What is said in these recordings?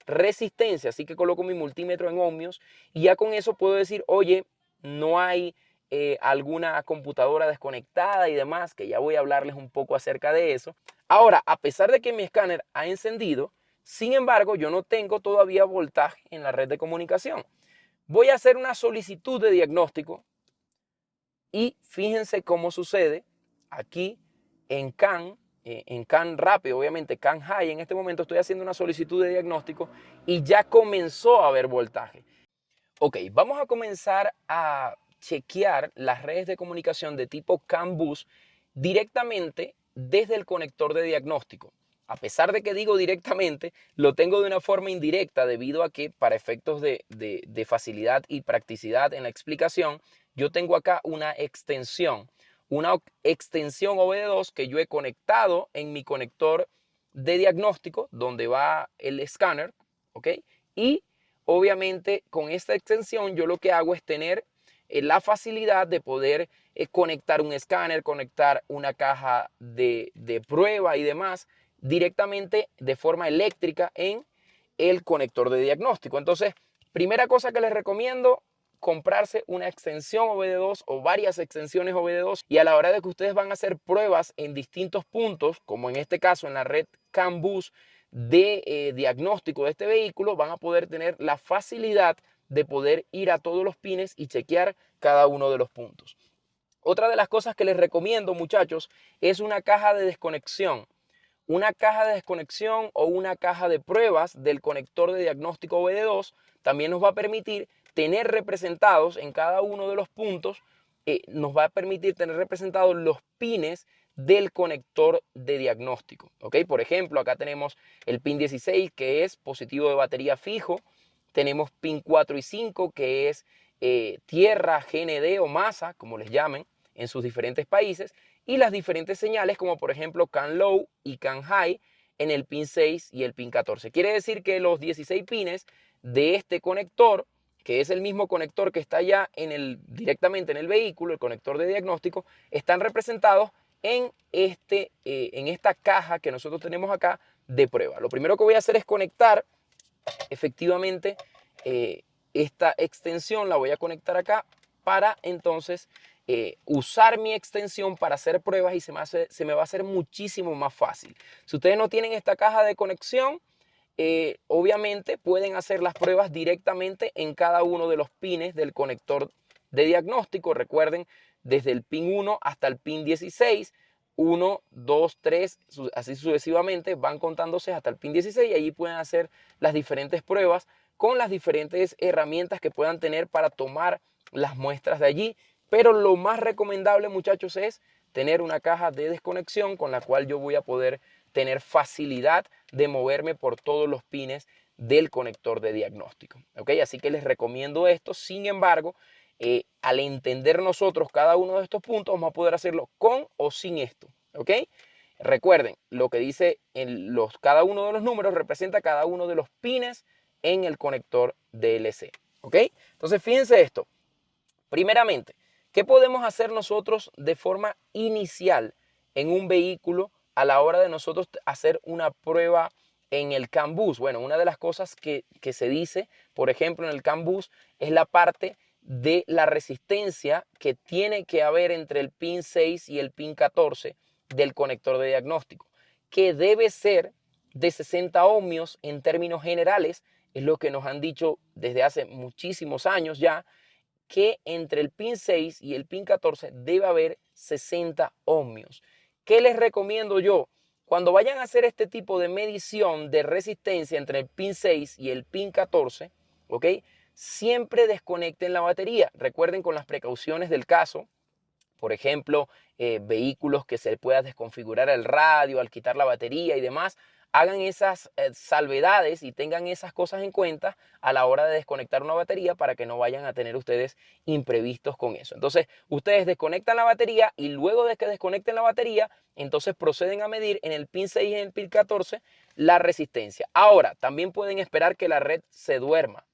resistencia. Así que coloco mi multímetro en ohmios y ya con eso puedo decir, oye, no hay alguna computadora desconectada y demás, que ya voy a hablarles un poco acerca de eso. Ahora, a pesar de que mi escáner ha encendido, sin embargo, yo no tengo todavía voltaje en la red de comunicación. Voy a hacer una solicitud de diagnóstico y fíjense cómo sucede aquí en CAN rápido, obviamente CAN high. En este momento estoy haciendo una solicitud de diagnóstico y ya comenzó a haber voltaje. Ok, vamos a comenzar a chequear las redes de comunicación de tipo CAN bus directamente desde el conector de diagnóstico. A pesar de que digo directamente, lo tengo de una forma indirecta debido a que para efectos de facilidad y practicidad en la explicación, yo tengo acá una extensión OBD2 que yo he conectado en mi conector de diagnóstico donde va el escáner, ¿ok? Y obviamente con esta extensión yo lo que hago es tener la facilidad de poder conectar un escáner, conectar una caja de prueba y demás directamente de forma eléctrica en el conector de diagnóstico. Entonces, primera cosa que les recomiendo, comprarse una extensión OBD2 o varias extensiones OBD2 y a la hora de que ustedes van a hacer pruebas en distintos puntos, como en este caso en la red CAN bus de diagnóstico de este vehículo, van a poder tener la facilidad de poder ir a todos los pines y chequear cada uno de los puntos. Otra de las cosas que les recomiendo, muchachos, es una caja de desconexión. Una caja de desconexión o una caja de pruebas del conector de diagnóstico OBD2 también nos va a permitir tener representados en cada uno de los puntos, nos va a permitir tener representados los pines del conector de diagnóstico. ¿Ok? Por ejemplo, acá tenemos el pin 16 que es positivo de batería fijo, tenemos pin 4 y 5 que es tierra, GND o masa, como les llamen en sus diferentes países, y las diferentes señales como por ejemplo CAN low y CAN high en el pin 6 y el pin 14. Quiere decir que los 16 pines de este conector, que es el mismo conector que está ya directamente en el vehículo, el conector de diagnóstico, están representados en esta caja que nosotros tenemos acá de prueba. Lo primero que voy a hacer es conectar efectivamente esta extensión, la voy a conectar acá para entonces usar mi extensión para hacer pruebas y se me va a hacer muchísimo más fácil. Si ustedes no tienen esta caja de conexión, obviamente pueden hacer las pruebas directamente en cada uno de los pines del conector de diagnóstico. Recuerden, desde el pin 1 hasta el pin 16, 1, 2, 3, así sucesivamente, van contándose hasta el pin 16 y allí pueden hacer las diferentes pruebas con las diferentes herramientas que puedan tener para tomar las muestras de allí. Pero lo más recomendable, muchachos, es tener una caja de desconexión con la cual yo voy a poder tener facilidad de moverme por todos los pines del conector de diagnóstico. ¿Ok? Así que les recomiendo esto. Sin embargo, al entender nosotros cada uno de estos puntos, vamos a poder hacerlo con o sin esto. ¿Ok? Recuerden, lo que dice cada uno de los números representa cada uno de los pines en el conector DLC. ¿Ok? Entonces, fíjense esto. Primeramente, ¿qué podemos hacer nosotros de forma inicial en un vehículo a la hora de nosotros hacer una prueba en el CAN bus? Bueno, una de las cosas que se dice, por ejemplo, en el CAN bus es la parte de la resistencia que tiene que haber entre el pin 6 y el pin 14 del conector de diagnóstico, que debe ser de 60 ohmios en términos generales, es lo que nos han dicho desde hace muchísimos años ya, que entre el pin 6 y el pin 14 debe haber 60 ohmios. ¿Qué les recomiendo yo? Cuando vayan a hacer este tipo de medición de resistencia entre el pin 6 y el pin 14, ¿ok? Siempre desconecten la batería. Recuerden con las precauciones del caso, por ejemplo, vehículos que se pueda desconfigurar el radio al quitar la batería y demás, hagan esas salvedades y tengan esas cosas en cuenta a la hora de desconectar una batería para que no vayan a tener ustedes imprevistos con eso. Entonces, ustedes desconectan la batería y luego de que desconecten la batería, entonces proceden a medir en el pin 6 y en el pin 14 la resistencia. Ahora, también pueden esperar que la red se duerma,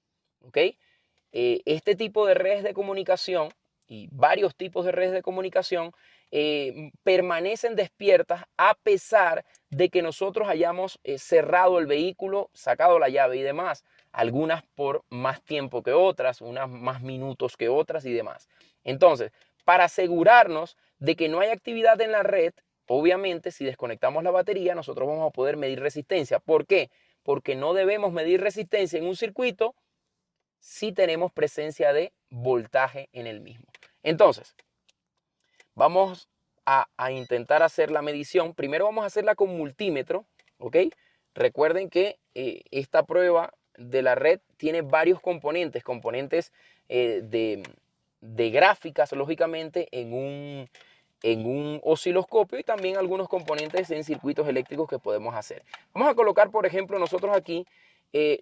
¿ok? Este tipo de redes de comunicación y varios tipos de redes de comunicación permanecen despiertas a pesar de que nosotros hayamos cerrado el vehículo, sacado la llave y demás. Algunas por más tiempo que otras, unas más minutos que otras y demás. Entonces, para asegurarnos de que no hay actividad en la red, obviamente si desconectamos la batería, nosotros vamos a poder medir resistencia. ¿Por qué? Porque no debemos medir resistencia en un circuito si tenemos presencia de voltaje en el mismo. Entonces, vamos a intentar hacer la medición. Primero vamos a hacerla con multímetro, ¿ok? Recuerden que esta prueba de la red tiene varios componentes, de gráficas, lógicamente, en un osciloscopio y también algunos componentes en circuitos eléctricos que podemos hacer. Vamos a colocar, por ejemplo, nosotros aquí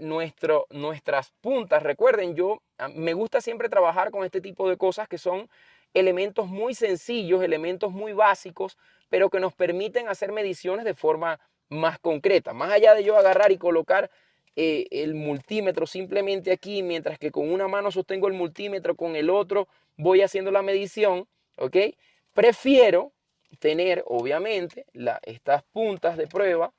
nuestras puntas. Recuerden, me gusta siempre trabajar con este tipo de cosas que son elementos muy sencillos, elementos muy básicos, pero que nos permiten hacer mediciones de forma más concreta. Más allá de yo agarrar y colocar el multímetro simplemente aquí, mientras que con una mano sostengo el multímetro, con el otro voy haciendo la medición, ¿ok? Prefiero tener, obviamente, estas puntas de prueba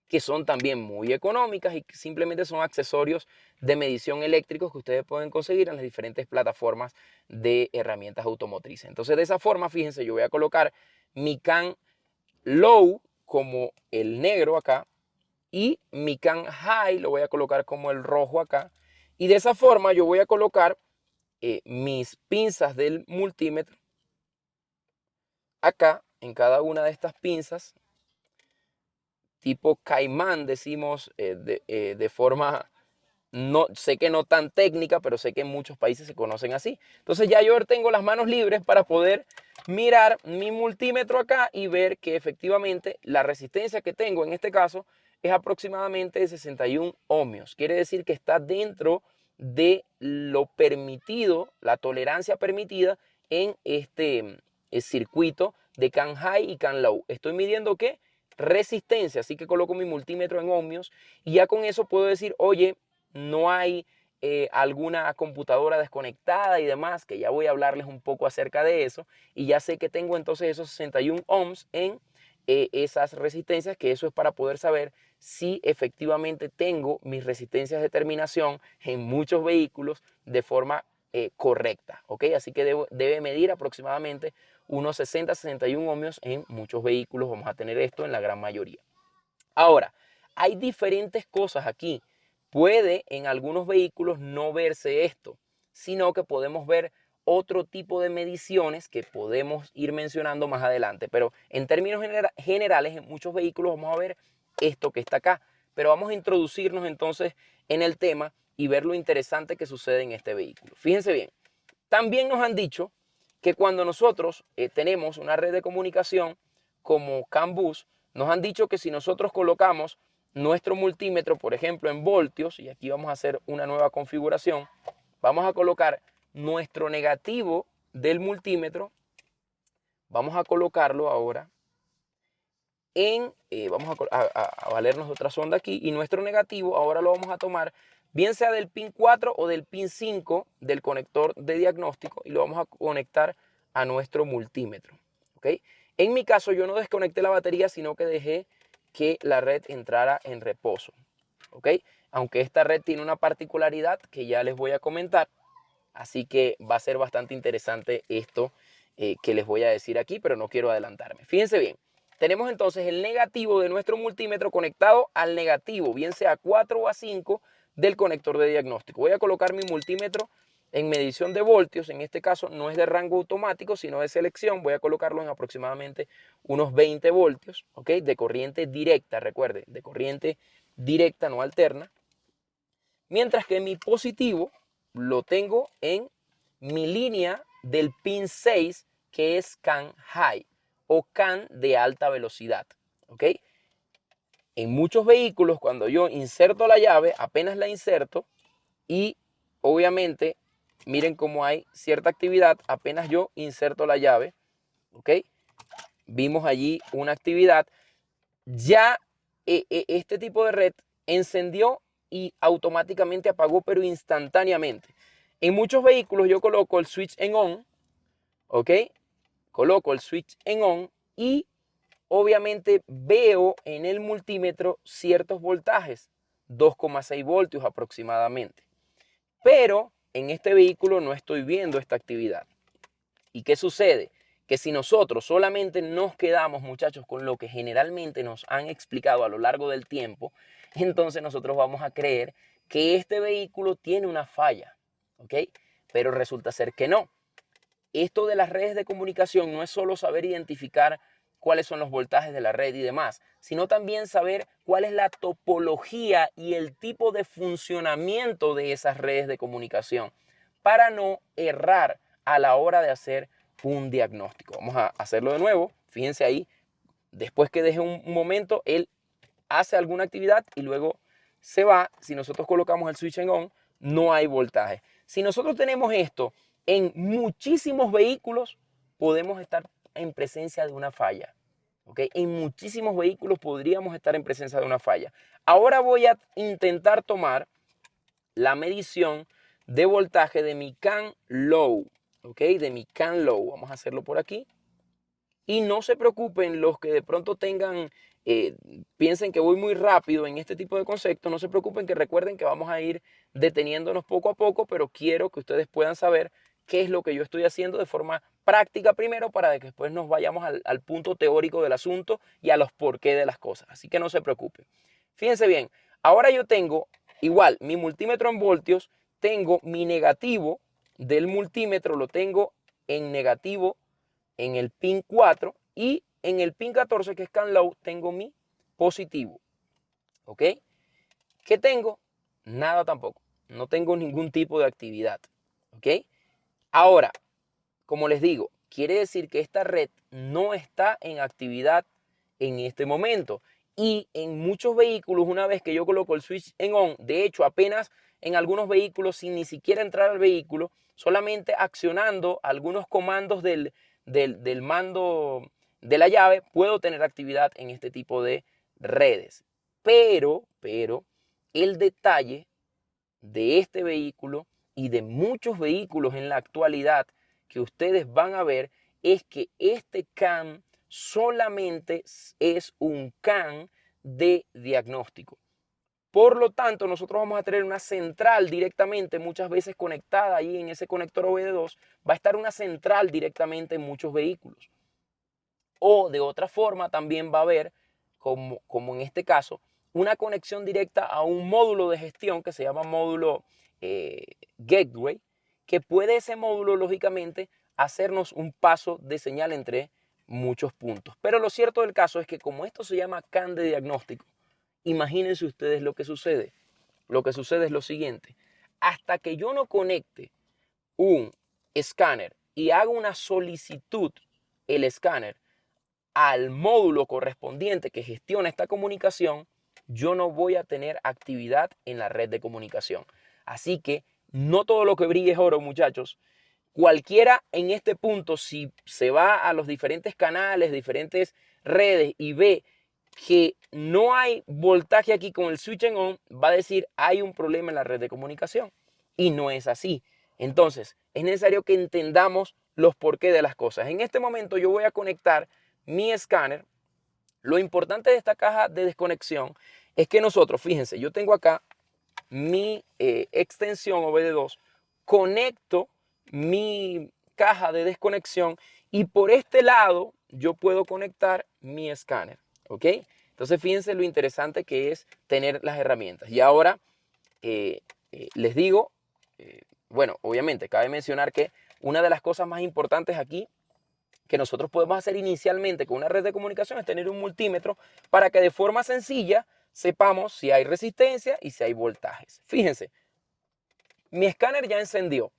que son también muy económicas y que simplemente son accesorios de medición eléctricos que ustedes pueden conseguir en las diferentes plataformas de herramientas automotrices. Entonces, de esa forma, fíjense, yo voy a colocar mi CAN Low como el negro acá y mi CAN High lo voy a colocar como el rojo acá. Y de esa forma yo voy a colocar mis pinzas del multímetro acá en cada una de estas pinzas tipo caimán, decimos de forma, no sé que no tan técnica, pero sé que en muchos países se conocen así. Entonces ya yo tengo las manos libres para poder mirar mi multímetro acá y ver que efectivamente la resistencia que tengo en este caso es aproximadamente de 61 ohmios. Quiere decir que está dentro de lo permitido, la tolerancia permitida en este circuito de CAN High y CAN Low. Estoy midiendo ¿qué? Resistencia, así que coloco mi multímetro en ohmios y ya con eso puedo decir, oye, no hay alguna computadora desconectada y demás, que ya voy a hablarles un poco acerca de eso, y ya sé que tengo entonces esos 61 ohms en esas resistencias, que eso es para poder saber si efectivamente tengo mis resistencias de terminación en muchos vehículos de forma correcta, ¿ok? Así que debe medir aproximadamente unos 60-61 ohmios en muchos vehículos, vamos a tener esto en la gran mayoría. Ahora, hay diferentes cosas aquí. Puede en algunos vehículos no verse esto, sino que podemos ver otro tipo de mediciones que podemos ir mencionando más adelante. Pero en términos generales, en muchos vehículos vamos a ver esto que está acá. Pero vamos a introducirnos entonces en el tema y ver lo interesante que sucede en este vehículo. Fíjense bien, también nos han dicho que cuando nosotros tenemos una red de comunicación como CAN bus, nos han dicho que si nosotros colocamos nuestro multímetro, por ejemplo, en voltios, y aquí vamos a hacer una nueva configuración, vamos a colocar nuestro negativo del multímetro, vamos a colocarlo ahora vamos a valernos de otra sonda aquí, y nuestro negativo ahora lo vamos a tomar bien sea del pin 4 o del pin 5 del conector de diagnóstico y lo vamos a conectar a nuestro multímetro, ¿ok? En mi caso yo no desconecté la batería, sino que dejé que la red entrara en reposo, ¿ok? Aunque esta red tiene una particularidad que ya les voy a comentar, así que va a ser bastante interesante esto que les voy a decir aquí, pero no quiero adelantarme. Fíjense bien, tenemos entonces el negativo de nuestro multímetro conectado al negativo, bien sea a 4 o a 5 del conector de diagnóstico. Voy a colocar mi multímetro en medición de voltios, en este caso no es de rango automático, sino de selección. Voy a colocarlo en aproximadamente unos 20 voltios, ¿ok? De corriente directa, recuerde, de corriente directa, no alterna. Mientras que mi positivo lo tengo en mi línea del pin 6, que es CAN High o CAN de alta velocidad, ¿ok? En muchos vehículos, cuando yo inserto la llave, apenas la inserto y obviamente, miren cómo hay cierta actividad, apenas yo inserto la llave, ¿ok? Vimos allí una actividad, ya este tipo de red encendió y automáticamente apagó, pero instantáneamente. En muchos vehículos yo coloco el switch en on, ¿ok? coloco el switch en on y obviamente veo en el multímetro ciertos voltajes, 2,6 voltios aproximadamente. Pero en este vehículo no estoy viendo esta actividad. ¿Y qué sucede? Que si nosotros solamente nos quedamos, muchachos, con lo que generalmente nos han explicado a lo largo del tiempo, entonces nosotros vamos a creer que este vehículo tiene una falla, ¿ok? Pero resulta ser que no. Esto de las redes de comunicación no es solo saber identificar cuáles son los voltajes de la red y demás, sino también saber cuál es la topología y el tipo de funcionamiento de esas redes de comunicación para no errar a la hora de hacer un diagnóstico. Vamos a hacerlo de nuevo. Fíjense ahí, después que deje un momento, él hace alguna actividad y luego se va. Si nosotros colocamos el switch en on, no hay voltaje. Si nosotros tenemos esto en muchísimos vehículos, podemos estar en presencia de una falla. ¿Okay? En muchísimos vehículos podríamos estar en presencia de una falla. Ahora voy a intentar tomar la medición de voltaje de mi CAN low. ¿Okay? De mi CAN low. Vamos a hacerlo por aquí. Y no se preocupen los que de pronto tengan, piensen que voy muy rápido en este tipo de conceptos, no se preocupen, que recuerden que vamos a ir deteniéndonos poco a poco, pero quiero que ustedes puedan saber qué es lo que yo estoy haciendo de forma práctica primero para que después nos vayamos al punto teórico del asunto y a los porqué de las cosas. Así que no se preocupen. Fíjense bien, ahora yo tengo igual mi multímetro en voltios, tengo mi negativo del multímetro, lo tengo en negativo en el pin 4 y en el pin 14, que es CAN low, tengo mi positivo. ¿Ok? ¿Qué tengo? Nada tampoco. No tengo ningún tipo de actividad. ¿Ok? Ahora, como les digo, quiere decir que esta red no está en actividad en este momento. Y en muchos vehículos, una vez que yo coloco el switch en on, de hecho, apenas en algunos vehículos, sin ni siquiera entrar al vehículo, solamente accionando algunos comandos del mando de la llave, puedo tener actividad en este tipo de redes. Pero, el detalle de este vehículo y de muchos vehículos en la actualidad que ustedes van a ver es que este CAN solamente es un CAN de diagnóstico. Por lo tanto, nosotros vamos a tener una central directamente, muchas veces conectada ahí en ese conector OBD2, va a estar una central directamente en muchos vehículos. O de otra forma también va a haber, como en este caso, una conexión directa a un módulo de gestión que se llama módulo Gateway, que puede ese módulo, lógicamente, hacernos un paso de señal entre muchos puntos. Pero lo cierto del caso es que como esto se llama CAN de diagnóstico, imagínense ustedes lo que sucede. Lo que sucede es lo siguiente. Hasta que yo no conecte un escáner y haga una solicitud, el escáner, al módulo correspondiente que gestiona esta comunicación, yo no voy a tener actividad en la red de comunicación. Así que no todo lo que brille es oro, muchachos. Cualquiera en este punto, si se va a los diferentes canales, diferentes redes y ve que no hay voltaje aquí con el switch en on, va a decir hay un problema en la red de comunicación. Y no es así. Entonces, es necesario que entendamos los porqués de las cosas. En este momento yo voy a conectar mi escáner. Lo importante de esta caja de desconexión es que nosotros, fíjense, yo tengo acá mi extensión OBD2, conecto mi caja de desconexión y por este lado yo puedo conectar mi escáner, ¿ok? Entonces fíjense lo interesante que es tener las herramientas. Y ahora les digo, bueno, obviamente cabe mencionar que una de las cosas más importantes aquí que nosotros podemos hacer inicialmente con una red de comunicación es tener un multímetro para que de forma sencilla sepamos si hay resistencia y si hay voltajes. Fíjense, mi escáner ya encendió.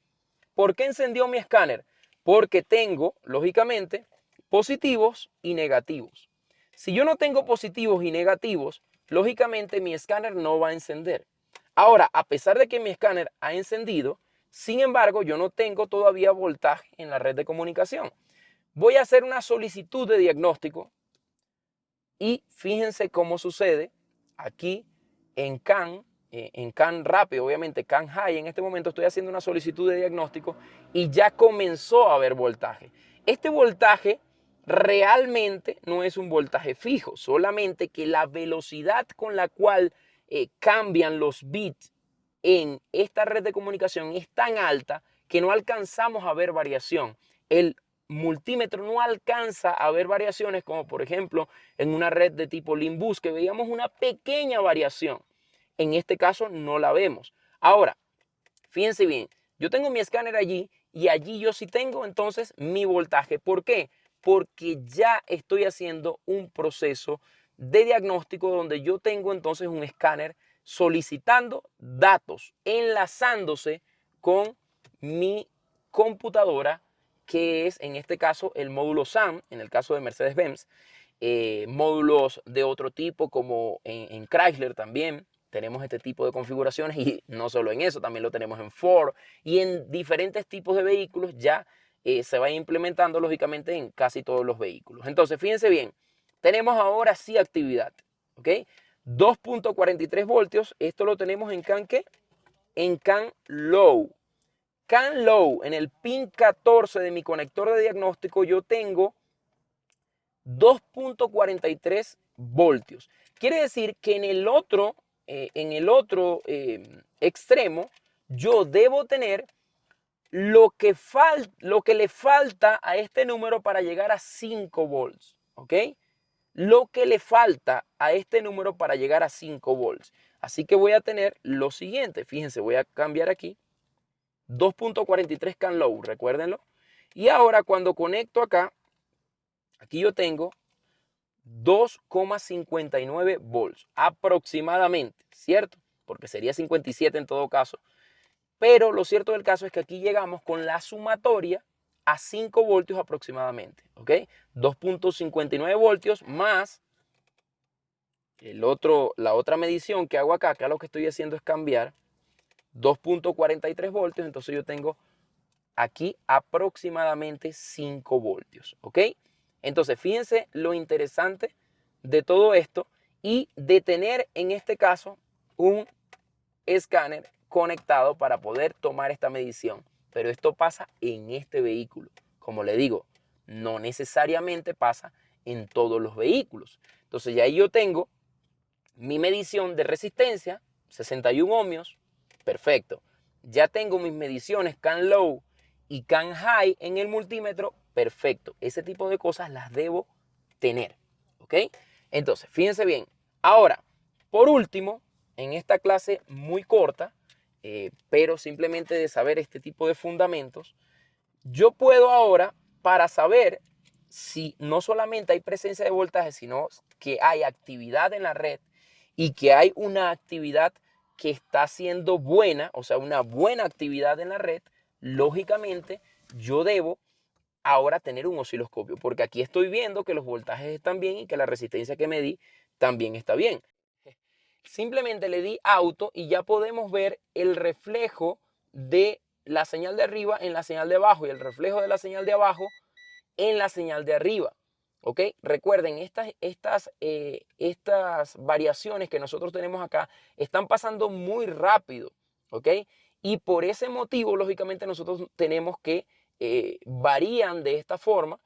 ¿Por qué encendió mi escáner? Porque tengo, lógicamente, positivos y negativos. Si yo no tengo positivos y negativos, lógicamente mi escáner no va a encender. Ahora, a pesar de que mi escáner ha encendido, sin embargo, yo no tengo todavía voltaje en la red de comunicación. Voy a hacer una solicitud de diagnóstico y fíjense cómo sucede aquí en CAN rápido, obviamente CAN high. En este momento estoy haciendo una solicitud de diagnóstico y ya comenzó a haber voltaje. Este voltaje realmente no es un voltaje fijo, solamente que la velocidad con la cual cambian los bits en esta red de comunicación es tan alta que no alcanzamos a ver variación. El multímetro no alcanza a ver variaciones como por ejemplo en una red de tipo Limbus que veíamos una pequeña variación. En este caso no la vemos. Ahora, fíjense bien, yo tengo mi escáner allí y allí yo sí tengo entonces mi voltaje. ¿Por qué? Porque ya estoy haciendo un proceso de diagnóstico donde yo tengo entonces un escáner solicitando datos, enlazándose con mi computadora, que es en este caso el módulo SAM, en el caso de Mercedes-Benz, módulos de otro tipo como en Chrysler también. Tenemos este tipo de configuraciones y no solo en eso, también lo tenemos en Ford y en diferentes tipos de vehículos ya se va implementando lógicamente en casi todos los vehículos. Entonces, fíjense bien, tenemos ahora sí actividad, ¿ok? 2.43 voltios, esto lo tenemos en CAN ¿qué? En CAN low. CAN low, en el pin 14 de mi conector de diagnóstico yo tengo 2.43 voltios. Quiere decir que en el otro extremo yo debo tener lo que le falta a este número para llegar a 5 volts. ¿Ok? Lo que le falta a este número para llegar a 5 volts. Así que voy a tener lo siguiente. Fíjense, voy a cambiar aquí. 2.43 CAN low, recuérdenlo. Y ahora cuando conecto acá, aquí yo tengo 2,59 volts aproximadamente, ¿cierto? Porque sería 57 en todo caso. Pero lo cierto del caso es que aquí llegamos con la sumatoria a 5 voltios aproximadamente, ¿ok? 2.59 voltios más la otra medición que hago acá lo que estoy haciendo es cambiar 2.43 voltios, entonces yo tengo aquí aproximadamente 5 voltios, ¿ok? Entonces, fíjense lo interesante de todo esto y de tener en este caso un escáner conectado para poder tomar esta medición. Pero esto pasa en este vehículo. Como le digo, no necesariamente pasa en todos los vehículos. Entonces ya ahí yo tengo mi medición de resistencia, 61 ohmios, perfecto. Ya tengo mis mediciones CAN low y CAN high en el multímetro, perfecto. Ese tipo de cosas las debo tener, ¿ok? Entonces, fíjense bien. Ahora, por último, en esta clase muy corta, pero simplemente de saber este tipo de fundamentos, yo puedo ahora, para saber si no solamente hay presencia de voltaje, sino que hay actividad en la red y que hay una actividad que está siendo buena, o sea, una buena actividad en la red, lógicamente yo debo ahora tener un osciloscopio, porque aquí estoy viendo que los voltajes están bien y que la resistencia que medí también está bien. Simplemente le di auto y ya podemos ver el reflejo de la señal de arriba en la señal de abajo y el reflejo de la señal de abajo en la señal de arriba. ¿Ok? Recuerden, estas variaciones que nosotros tenemos acá están pasando muy rápido. ¿Ok? Y por ese motivo, lógicamente, nosotros tenemos que varían de esta forma